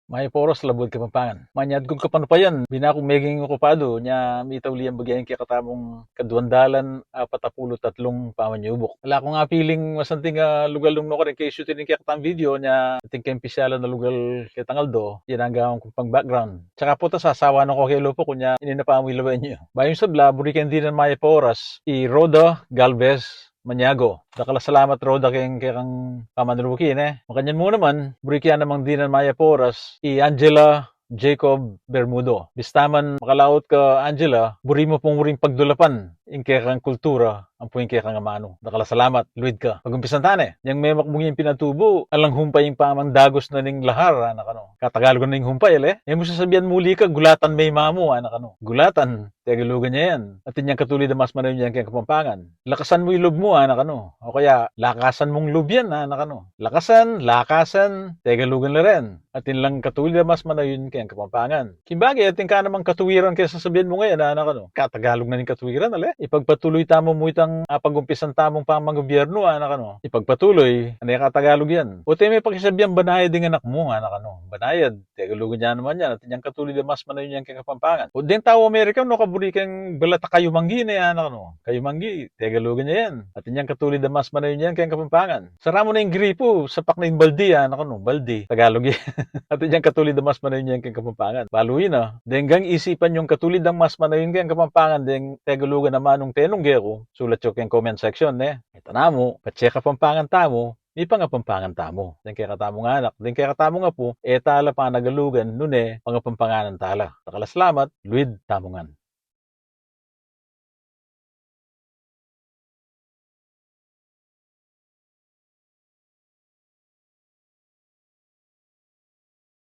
May poros labod Kapampangan. Manyadgog ka panupayan, binakong meging okupado, nya mitawli ang bagayan kaya katamong kaduandalan 43 pamanyubok. Wala ko nga piling masanting lugal nung no rin kay shootin kaya katang video nya ating kay pisyalan na lugal kay Tangaldo, yan ang gawang kong pang background. Tsaka po ta sasawa ng ko kay Lupo kunya ininapamoy laban nyo. Bayon sabla, burikan din ng may poras, i Roda Galvez Maniago. Dakala salamat Roda kang pamanrukin Makanyan mo naman, burikian namang dinan maya poras, i Angela Jacob Bermudo. Bistaman makalaot ka Angela, buri mo pong muring pagdulapan, ingke kang kultura, ang puwing kaya kang amano. Dakala salamat, luid ka. Pagumpisan tane, yang may makmungin pinatubo, alang humpay yung pamang dagos na ning lahar, anak ano. Katagalog na ning humpay, Yung mo sasabihan muli ka, gulatan may mamu, anak ano. Gulatan, tagalugan niya yan. At inyang katulid na mas manayon niyan kaya Kapampangan. Lakasan mo yung loob mo, anak ano. O kaya, lakasan mong loob yan, anak ano. Lakasan, tagalugan na rin. At inlang katulid na mas manayon kaya Kapampangan. Kimbagay, ating ka namang katuwiran kaya sasabihan mo ngayon, anak ano. Katagalog na ning katuwiran, Ipagpatuloy tamo mo itang pag-umpisan tamong pamang-gobyerno, anak ano. Ipagpatuloy, ano yung katagalog yan. O tayo may pakisabihan, banayad ng anak mo, anak ano. Banayad, tagalugan niya naman yan. At inyang katulid na mas manayon yan kaya Kapampangan. O din tao Amerika, no, kaburi kang balata kayo manggi na anak ano. Kayo manggi, tagalugan niya yan. At inyang katulid na mas manayon yan kaya Kapampangan. Sara mo na yung gripo, sapak na yung baldi, anak ano. Baldi, Tagalog yan. At inyang katulid na mas manayon yan kaya Kapampangan. Baluin Denggang isipan yung katulid ng mas manayon kaya Kapampangan, deng tagalugan naman nung tenunggero, sulat yung kaya comment section, Ito na mo, pacheck Kapampangan tamo, may pangapampangan tamo. Den kaya katamo nga anak, den kaya katamo nga po, tala pa nagalugan, nune, pangapampanganan tala. Takala salamat, luid tamongan.